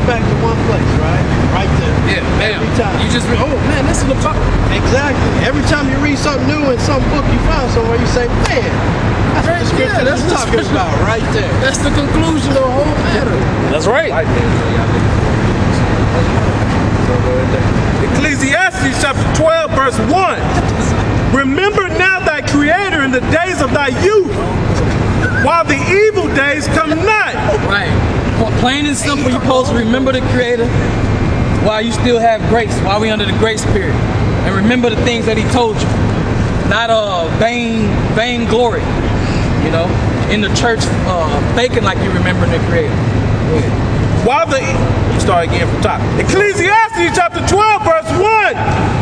back to one place, right? Right there. Yeah, every time. You just, oh man, this is the fuck. Exactly. Every time you read something new in some book you found somewhere, you say, man, that's what the scripture that's talking about right there. That's the conclusion of the whole matter. That's right. Ecclesiastes chapter 12, verse 1. Remember now thy Creator in the days of thy youth, while the evil days come not. Right. Plain and simple, you're supposed to remember the Creator while you still have grace, while we under the grace period. And remember the things that he told you. Not vain glory, you know, in the church faking like you remembering the Creator. Start again from top. Ecclesiastes chapter 12, verse 1.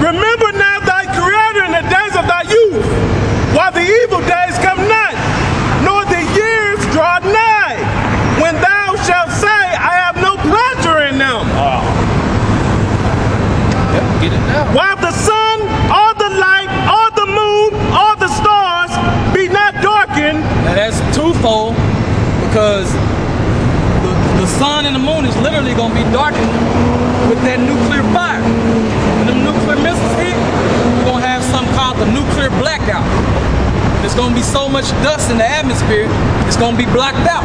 Remember now thy Creator in the days of thy youth, while the evil days come not, nor the years draw nigh, when thou shalt say, I have no pleasure in them. Get it now. While the sun, or the light, or the moon, or the stars be not darkened. Now that's twofold, because the sun and the moon is literally going to be darkened with that nuclear fire. When them nuclear missiles hit, you're going to have something called the nuclear blackout. There's going to be so much dust in the atmosphere, it's going to be blacked out.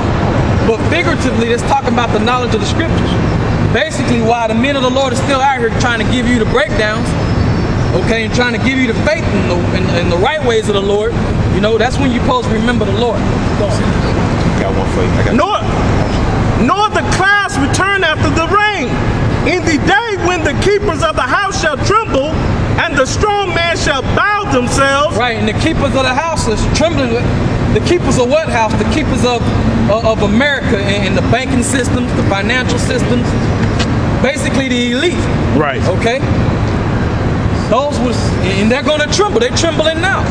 But figuratively, it's talking about the knowledge of the scriptures. Basically, while the men of the Lord are still out here trying to give you the breakdowns, okay, and trying to give you the faith in the right ways of the Lord, you know, that's when you're supposed to remember the Lord. Got one for you. Nor the clouds return after the rain. In the day when the keepers of the house shall tremble, and the strong man shall bow themselves. Right, and the keepers of the house is trembling. The keepers of what house? The keepers of America and the banking systems, the financial systems, basically the elite. Right. Okay? Those was, and they're gonna tremble. They're trembling now.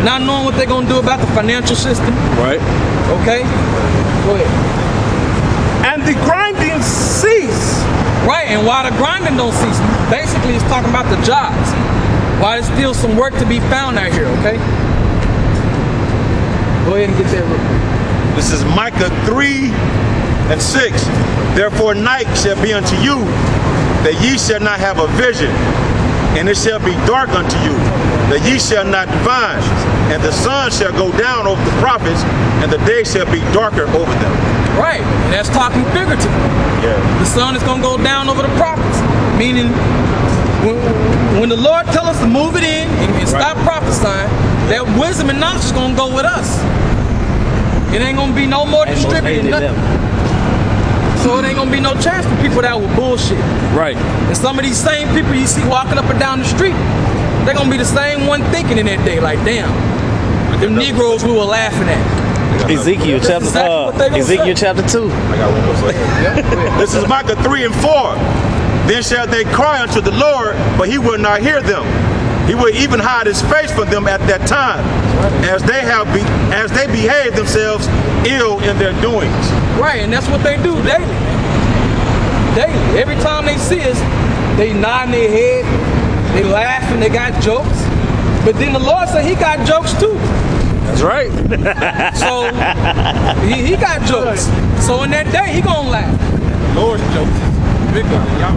Not knowing what they're gonna do about the financial system. Right. Okay? Go ahead. And the grinding cease. Right, and why the grinding don't cease, basically it's talking about the jobs. Why there's still some work to be found out here, okay? Go ahead and get that real quick. This is Micah 3 and 6. Therefore night shall be unto you, that ye shall not have a vision, and it shall be dark unto you, that ye shall not divine, and the sun shall go down over the prophets, and the day shall be darker over them. Right, and that's talking figuratively. Yeah. The sun is going to go down over the prophets, meaning when the Lord tells us to move it in and stop prophesying, that wisdom and knowledge is going to go with us. It ain't going to be no more distributed, nothing. So it ain't going to be no chance for people that will bullshit. Right. And some of these same people you see walking up and down the street, they're going to be the same one thinking in that day, like, damn, them Negroes we were laughing at. Ezekiel chapter 2. I got one more for you. This is Micah 3 and 4. Then shall they cry unto the Lord, but he will not hear them. He will even hide his face from them at that time, as they behave themselves ill in their doings. Right, and that's what they do daily. Daily. Every time they see us, they nod their head, they laugh, and they got jokes. But then the Lord said he got jokes too. That's right. So he got jokes. So in that day, he gonna laugh. The Lord's jokes is bigger than y'all.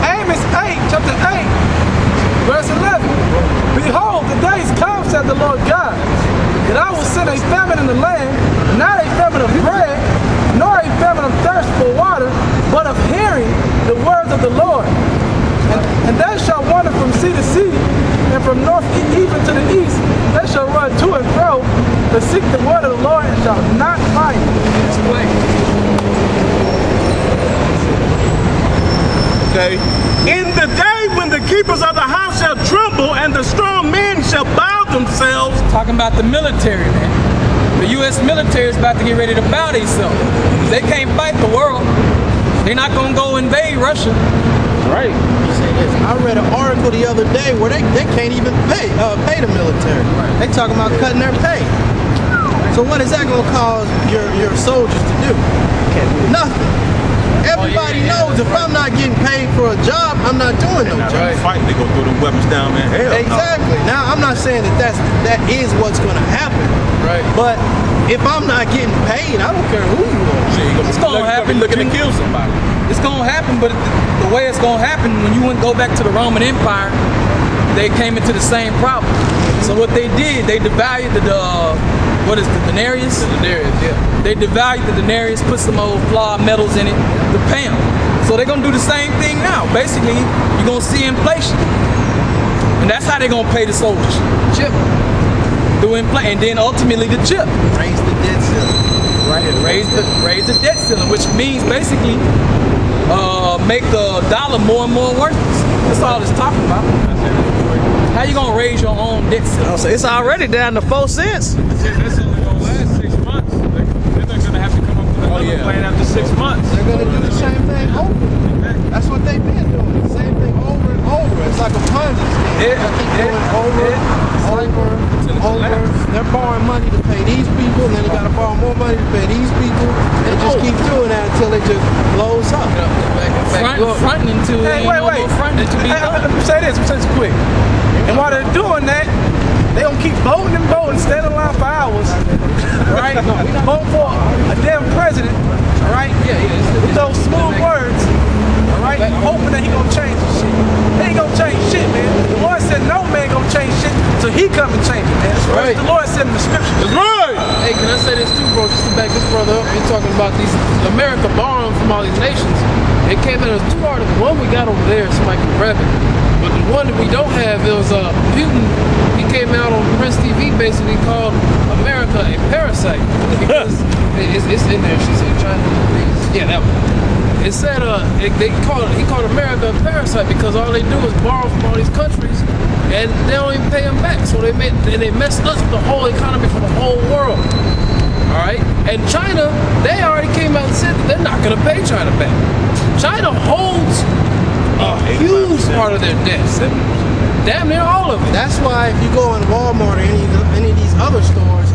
Amos 8, chapter 8, verse 11. Behold, the days come, said the Lord God, that I will send a famine in the land, not a famine of bread, nor a famine of thirst for water, but of hearing the words of the Lord. And they shall wander from sea to sea, and from north even to the east. They shall run to and fro to seek the word of the Lord, and shall not find it. Okay. In the day when the keepers of the house shall tremble, and the strong men shall bow themselves. Talking about the military, man. The U.S. military is about to get ready to bow themselves. They can't fight the world. They're not gonna go invade Russia. Right. I read an article the other day where they can't even pay the military. They talking about cutting their pay. So what is that going to cause your soldiers to do? Nothing. Everybody knows if I'm not getting paid for a job, I'm not doing no job. Fight, they go throw them weapons down, man. Hell exactly. No. Now I'm not saying that is what's going to happen. Right. But if I'm not getting paid, I don't care who you are. It's gonna happen. Looking to kill somebody. It's gonna happen, but the way it's gonna happen, when you go back to the Roman Empire, they came into the same problem. So what they did, they devalued the denarius? The denarius, yeah. They devalued the denarius, put some old flawed metals in it to pay them. So they're gonna do the same thing now. Basically, you're gonna see inflation. And that's how they're gonna pay the soldiers. Chip. Through inflation, and then ultimately the chip. Raise the debt ceiling. Right, raise the debt ceiling, which means basically make the dollar more and more worthless. That's all it's talking about. How you gonna raise your own debt ceiling? It's already down to 4 cents. That's only gonna last 6 months. Then they're gonna have to come up with another plan after 6 months. They're gonna do the same thing over. That's what they've been doing. The same thing over and over. It's like a Ponzi scheme. They keep doing over. They're borrowing money to pay these people, and then they gotta borrow more money to pay these people. They just keep doing that until it just blows up. Fronting until fronting to be done. Say this quick. And while they're doing that, they gonna keep voting and voting, stand in line for hours, right? Vote for a damn president, all right? With those smooth words, all right? Hoping that he gonna change the shit. He ain't gonna change shit, man. The Lord said no man gonna change shit till he come and change it, man. That's right. The Lord said in the scriptures. That's right. Hey, can I say this too, bro? Just to back this brother up, you're talking about these America borrowing from all these nations. It came out as 2 articles. One we got over there, somebody can grab it. But the one that we don't have, it was Putin. He came out on Prince TV, basically called America a parasite because it's in there. She said China. Yeah, that one. It said he called America a parasite because all they do is borrow from all these countries and they don't even pay them back. So they messed us with the whole economy for the whole world. All right, and China, they already came out and said that they're not gonna pay China back. China holds a huge part of their debts. Damn near all of it. That's why if you go in Walmart or any of these other stores,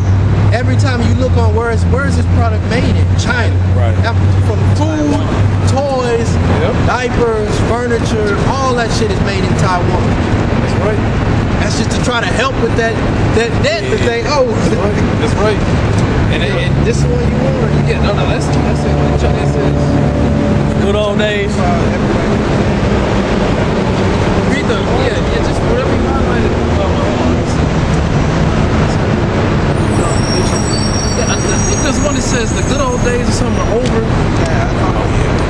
every time you look on where is this product made in? China. Right. From food, toys, diapers, furniture, all that shit is made in Taiwan. That's right. That's just to try to help with that debt that they owe. That's right. And this is what you want. yeah, no, that's it. That's it. Good old days. Read the just whatever you highlighted. I think there's one that says the good old days or something are over.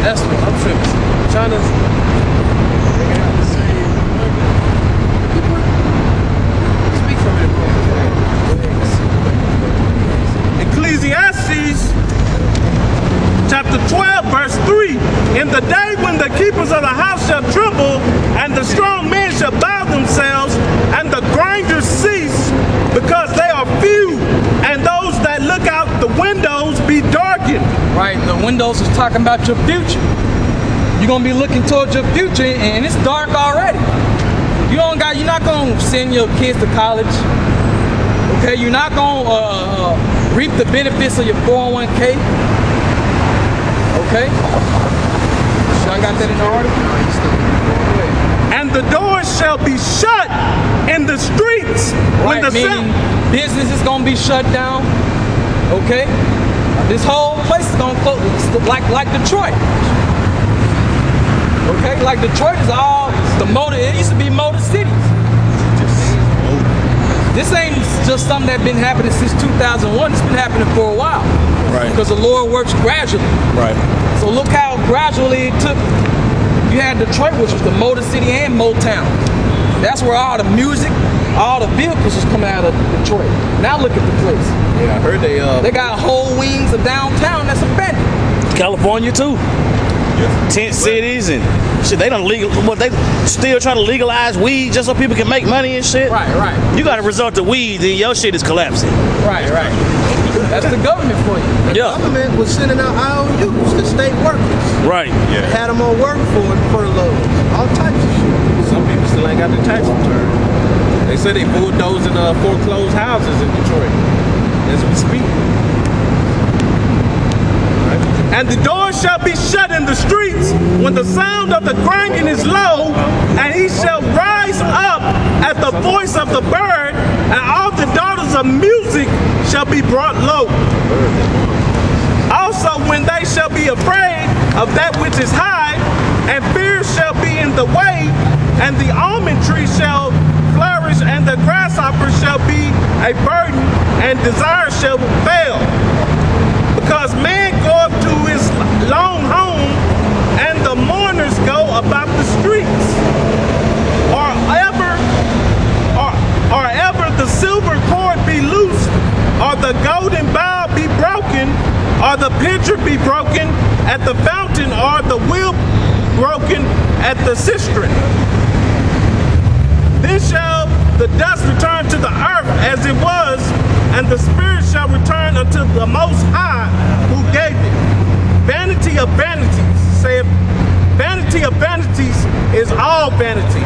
That's what I'm tripping. China's. Speak for me, bro. Ecclesiastes chapter 12 verse 3. In the day when the keepers of the house shall tremble, and the strong men shall bow themselves, and the grinders cease, because they are few, and those that look out the windows be darkened. Right, the windows is talking about your future. You're gonna be looking towards your future, and it's dark already. You're not gonna send your kids to college. Okay, you're not gonna reap the benefits of your 401k. Okay, so I got that in the article. And the doors shall be shut in the streets. Right, meaning business is gonna be shut down. Okay, this whole place is gonna close, like Detroit. Okay, like Detroit is all the motor. It used to be Motor Cities. This ain't just something that's been happening since 2001. It's been happening for a while. Right. Because the Lord works gradually. Right. So look how gradually it took. You had Detroit, which was the Motor City and Motown. That's where all the music, all the vehicles was coming out of Detroit. Now look at the place. Yeah, I heard They got whole wings of downtown that's abandoned. California too. Tent cities and shit. They they still trying to legalize weed just so people can make money and shit. Right. You got to resort to weed, then your shit is collapsing. Right. That's the government for you. The government was sending out IOUs to state workers. Right. Yeah. Had them on work for loads, all types of shit. Some people still ain't got their tax return. They said they bulldozing foreclosed houses in Detroit as we speak. And the doors shall be shut in the streets when the sound of the grinding is low, and he shall rise up at the voice of the bird, and all the daughters sounds of music shall be brought low. Also, when they shall be afraid of that which is high, and fear shall be in the way, and the almond tree shall flourish, and the grasshopper shall be a burden, and desire shall fail. Because man goeth to his long home, and the mourners go about the streets. Or ever the silver cord be loosed, or the golden bowl be broken, or the pitcher be broken at the fountain, or the wheel broken at the cistern. Then shall the dust return to the earth as it was, and the spirit shall return unto the Most High who gave it. Vanity of vanities, saith, vanity of vanities is all vanity.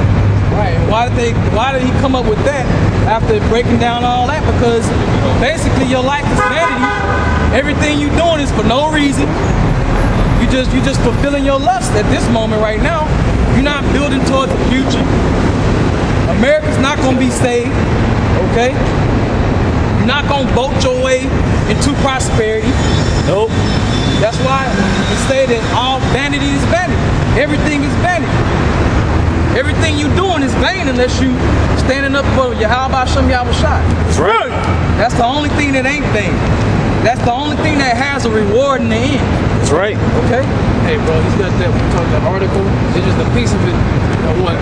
Right. Why did he come up with that after breaking down all that? Because basically your life is vanity. Everything you're doing is for no reason. You just fulfilling your lust at this moment right now. You're not building towards the future. America's not gonna be saved, okay? You're not gonna boat your way into prosperity. Nope. That's why we say that all vanity is vanity. Everything is vanity. Everything you doing is vain unless you standing up for Yahweh Shem Yahweh Shai. That's right. That's the only thing that ain't vain. That's the only thing that has a reward in the end. That's right. Okay? Hey, bro, he's got that. We talked that article. It's just a piece of it. When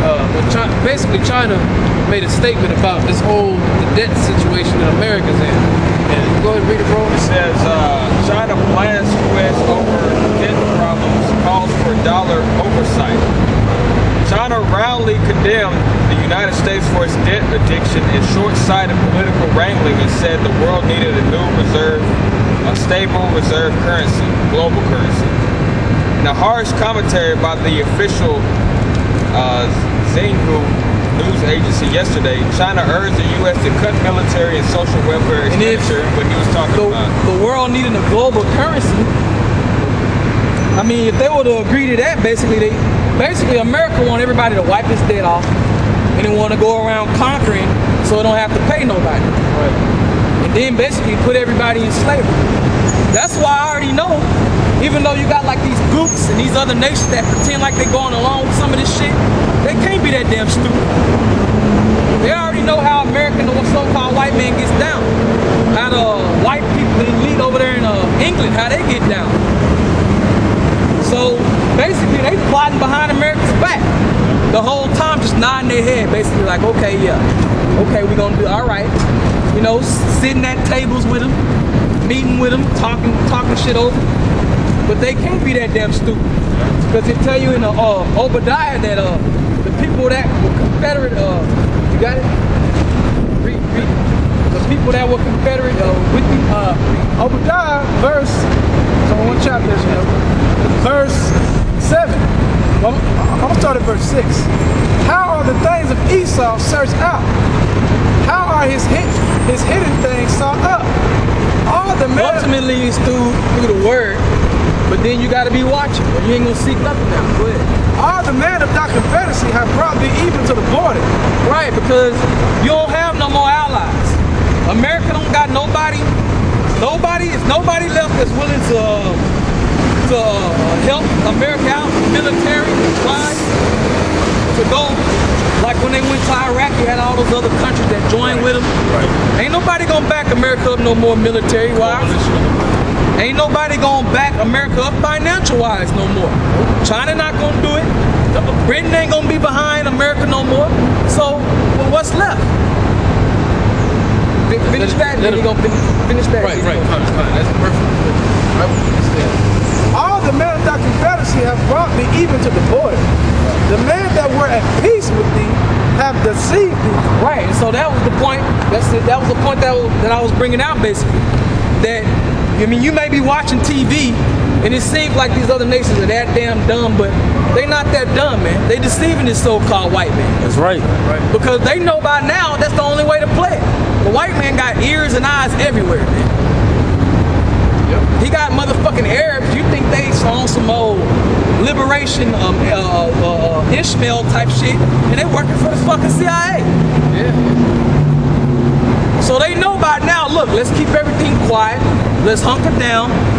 China, basically, China made a statement about this whole debt situation that America's in. And go ahead and read it, bro. It says China plans U.S. over debt problems, calls for dollar oversight. China roundly condemned the United States for its debt addiction and short-sighted political wrangling and said the world needed a stable reserve currency, global currency. In a harsh commentary by the official Xinhua news agency yesterday, China urged the U.S. to cut military and social welfare expenditure, what he was talking about. The world needing a global currency. I mean, if they were to agree to that, basically America want everybody to wipe its debt off, and they want to go around conquering so they don't have to pay nobody. Right. And then basically put everybody in slavery. That's why I already know, even though you got like these groups and these other nations that pretend like they're going along with some of this shit, they can't be that damn stupid. They already know how American or so-called white man gets down. How the white people, the elite over there in England, how they get down. So basically they plotting behind America's back the whole time, just nodding their head, basically like, okay, yeah, okay, we're gonna do all right. You know, sitting at tables with them, meeting with them, talking shit over. But they can't be that damn stupid, because they tell you in Obadiah that the people that were Confederate, you got it? Read. The people that were Confederate with the Obadiah, verse, so one chapter, verse 7. I'm gonna start at verse 6. How are the things of Esau searched out? How are his hidden things sought up? All the men. Ultimately, it's through the word, but then you got to be watching, or you ain't gonna seek nothing now. Go ahead. All the men of thy confederacy have brought thee even to the border. Right, because you don't have no more allies. America don't got nobody. Nobody left that's willing to help America out military-wise, to go. Like when they went to Iraq, you had all those other countries that joined with them. Right. Ain't nobody gonna back America up no more military-wise. Ain't nobody gonna back America up financial-wise no more. China not gonna do it. Britain ain't gonna be behind America no more. So, well, what's left? Finish that, then you gonna finish that. Right. That's perfect. All the men of thy confederacy have brought me even to the border. The men that were at peace with thee have deceived thee. Right, and so that was the point. That was the point that I was bringing out, basically. That, I mean, you may be watching TV, and it seems like these other nations are that damn dumb, but they not that dumb, man. They deceiving this so-called white man. That's right. Because they know by now that's the only way to play it. The white man got ears and eyes everywhere, man. Yep. He got motherfucking Arabs. You think they on some old liberation Ishmael type shit, and they working for the fucking CIA. Yeah. So they know by now, look, let's keep everything quiet. Let's hunker down.